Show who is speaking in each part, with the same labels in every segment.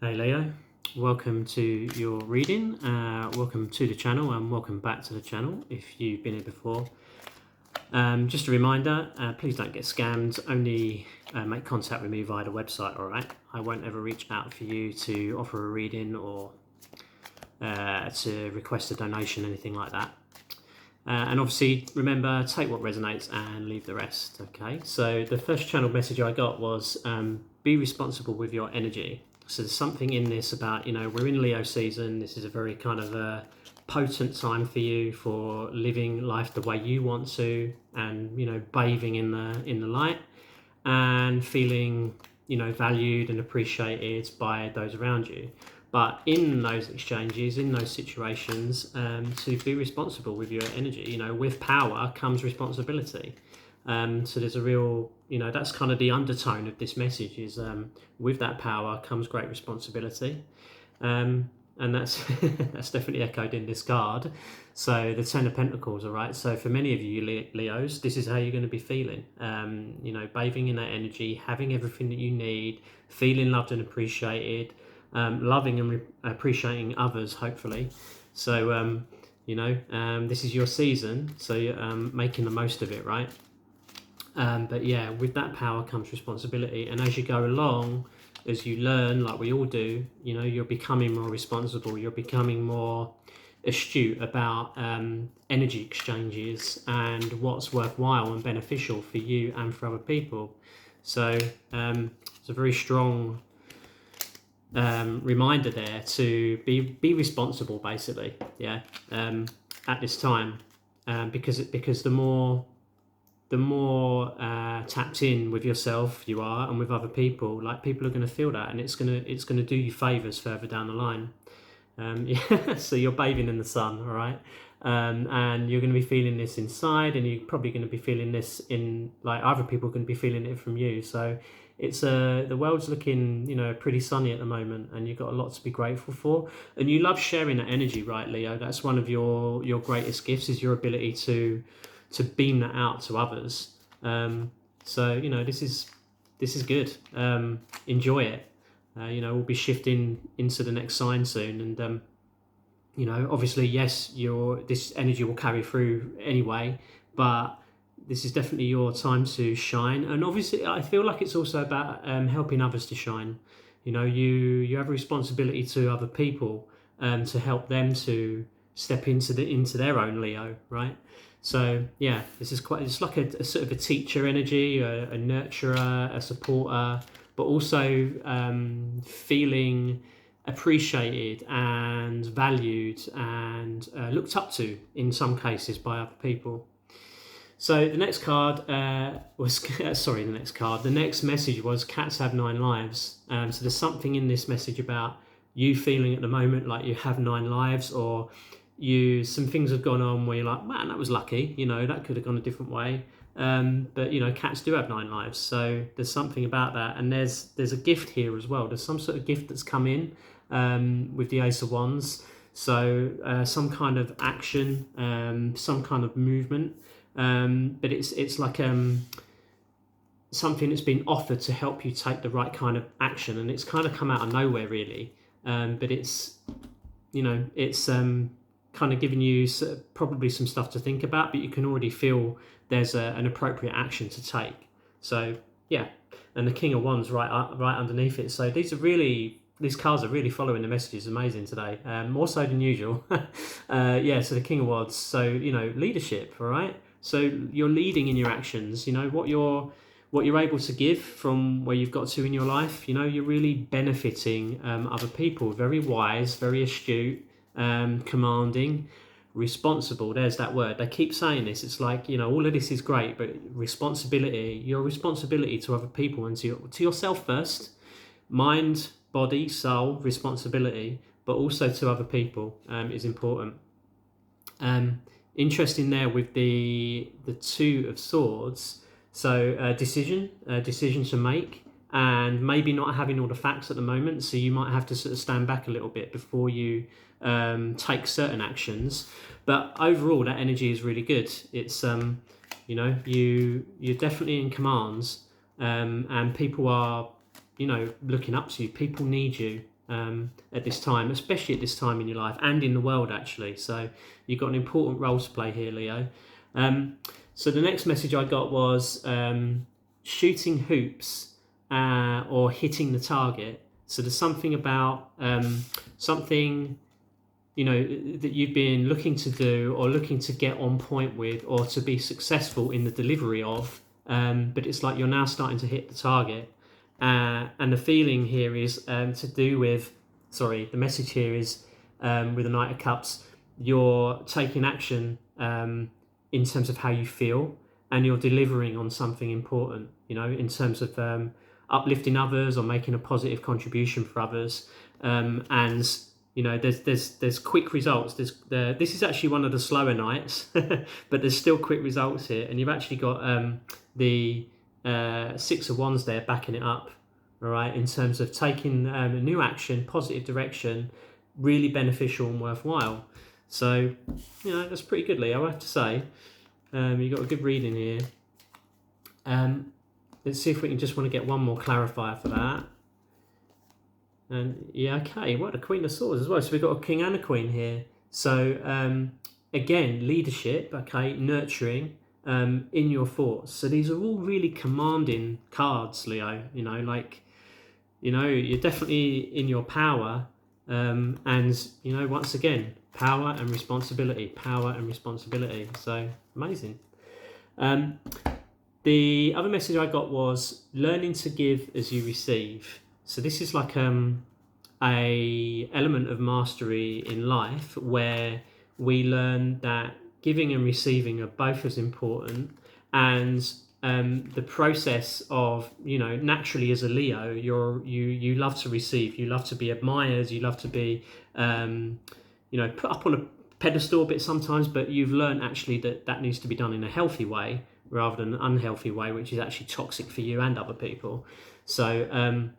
Speaker 1: Hey Leo, welcome to your reading. Welcome to the channel and welcome back to the channel if you've been here before. Just a reminder, please don't get scammed. Only make contact with me via the website, alright? I won't ever reach out for you to offer a reading or to request a donation, anything like that. And obviously, remember, take what resonates and leave the rest, okay? So the first channel message I got was be responsible with your energy. So there's something in this about, we're in Leo season. This is a very kind of potent time for you for living life the way you want to and, bathing in the light and feeling, valued and appreciated by those around you. But in those exchanges, in those situations, to be responsible with your energy, with power comes responsibility. So there's a real, that's kind of the undertone of this message is with that power comes great responsibility. And that's that's definitely echoed in this card. So the Ten of Pentacles, all right. So for many of you Leos, this is how you're going to be feeling. Bathing in that energy, having everything that you need, feeling loved and appreciated, loving and appreciating others, hopefully. So this is your season, so you're making the most of it, right? But yeah, with that power comes responsibility, and as you go along, as you learn, like we all do, you're becoming more responsible, you're becoming more astute about energy exchanges and what's worthwhile and beneficial for you and for other people. So it's a very strong reminder there to be responsible, basically, at this time, because the more tapped in with yourself you are and with other people, like people are going to feel that, and it's going to do you favors further down the line. So you're bathing in the sun, all right, and you're going to be feeling this inside, and you're probably going to be feeling this in, like, other people are going to be feeling it from you. So it's the world's looking pretty sunny at the moment, and you've got a lot to be grateful for, and you love sharing that energy, right, Leo? That's one of your greatest gifts, is your ability to beam that out to others. So this is good. Enjoy it. We'll be shifting into the next sign soon, and obviously, yes, this energy will carry through anyway, but this is definitely your time to shine. And obviously, I feel like it's also about helping others to shine. You have a responsibility to other people to help them to step into their own Leo, right? So yeah, this is it's like a sort of a teacher energy, a nurturer, a supporter, but also feeling appreciated and valued and looked up to in some cases by other people. So the next card was the next message was cats have 9 lives. So there's something in this message about you feeling at the moment like you have 9 lives, or some things have gone on where you're like, man, that was lucky, that could have gone a different way. But cats do have 9 lives, so there's something about that. And there's a gift here as well. There's some sort of gift that's come in with the Ace of Wands. So some kind of action, some kind of movement, but it's like something that's been offered to help you take the right kind of action, and it's kind of come out of nowhere, really. But it's kind of giving you probably some stuff to think about, but you can already feel there's an appropriate action to take. So yeah, and the King of Wands right underneath it. So these cards are really following the messages. Amazing today, more so than usual. So the King of Wands. So leadership. All right. So you're leading in your actions. What you're able to give from where you've got to in your life. You're really benefiting other people. Very wise, very astute. Commanding, responsible. There's that word. They keep saying this. It's like, all of this is great, but responsibility, your responsibility to other people and to yourself first, mind, body, soul, responsibility, but also to other people is important. Interesting there with the Two of Swords. So decision to make, and maybe not having all the facts at the moment, so you might have to sort of stand back a little bit before you take certain actions. But overall, that energy is really good. It's you're definitely in commands, and people are looking up to you. People need you. at this time, especially at this time in your life and in the world, actually. So you've got an important role to play here, Leo. So the next message I got was shooting hoops or hitting the target. So there's something about something, you know, that you've been looking to do or looking to get on point with or to be successful in the delivery of, but it's like you're now starting to hit the target. And the feeling here is to do with, the message here is with the Knight of Cups, you're taking action in terms of how you feel, and you're delivering on something important, you know, in terms of uplifting others or making a positive contribution for others. And you know, there's quick results. This is actually one of the slower nights, but there's still quick results here. And you've actually got the Six of Wands there backing it up, all right, in terms of taking a new action, positive direction, really beneficial and worthwhile. So, you know, that's pretty good, Leo, I have to say. You got a good reading here. Let's see if we can just want to get one more clarifier for that. And yeah, okay, what, the Queen of Swords as well. So we've got a King and a Queen here. So again, leadership, okay, nurturing in your thoughts. So these are all really commanding cards, Leo. You know, like, you know, you're definitely in your power. And, you know, once again, power and responsibility, power and responsibility. So amazing. The other message I got was learning to give as you receive. So this is like a element of mastery in life where we learn that giving and receiving are both as important, and the process of, you know, naturally as a Leo, you love to receive, you love to be admired, you love to be you know, put up on a pedestal a bit sometimes, but you've learned actually that needs to be done in a healthy way rather than an unhealthy way, which is actually toxic for you and other people. So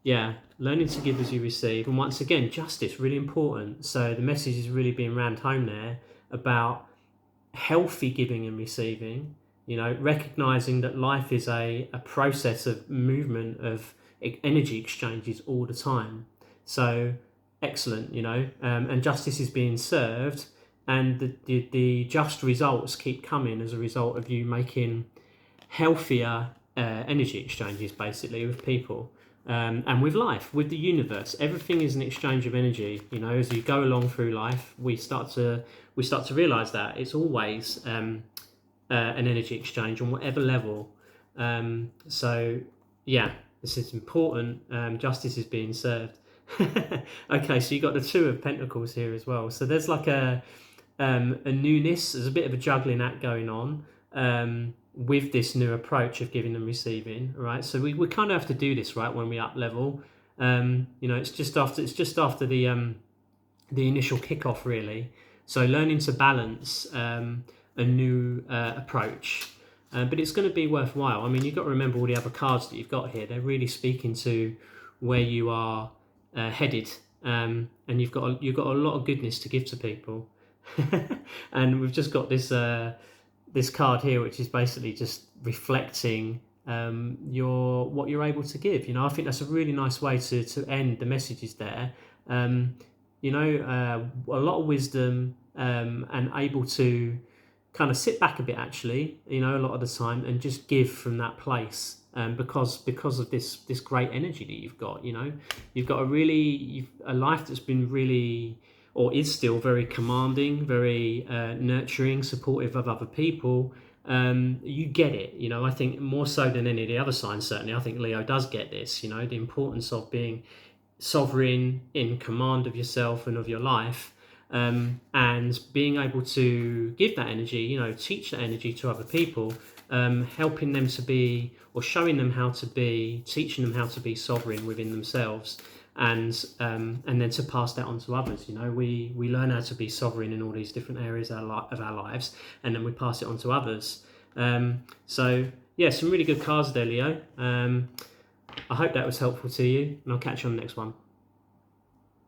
Speaker 1: yeah, learning to give as you receive. And once again, justice, really important. So the message is really being rammed home there about healthy giving and receiving, you know, recognizing that life is a process of movement of energy exchanges all the time. So excellent, you know, and justice is being served, and the just results keep coming as a result of you making healthier energy exchanges, basically, with people. And with life, with the universe, everything is an exchange of energy. You know, as you go along through life, we start to realize that it's always an energy exchange on whatever level. So yeah, this is important. Justice is being served. Okay, so you got the Two of Pentacles here as well. So there's like a newness. There's a bit of a juggling act going on. With this new approach of giving and receiving, right? So we kind of have to do this, right, when we up level. You know, it's just after the initial kickoff, really. So learning to balance a new approach, but it's going to be worthwhile. I mean, you've got to remember all the other cards that you've got here. They're really speaking to where you are headed, and you've got a lot of goodness to give to people. And we've just got this card here, which is basically just reflecting what you're able to give. You know, I think that's a really nice way to end the messages there. You know, a lot of wisdom and able to kind of sit back a bit, actually, you know, a lot of the time, and just give from that place. Because of this great energy that you've got, you know, you've got a life that's been really, or is still very commanding, very nurturing, supportive of other people. You get it, you know. I think more so than any of the other signs, certainly, I think Leo does get this, you know, the importance of being sovereign, in command of yourself and of your life, and being able to give that energy, you know, teach that energy to other people, helping them to be, or showing them how to be, teaching them how to be sovereign within themselves. And then to pass that on to others. You know, we learn how to be sovereign in all these different areas of our lives, and then we pass it on to others. So yeah, some really good cards there, Leo. I hope that was helpful to you, and I'll catch you on the next one.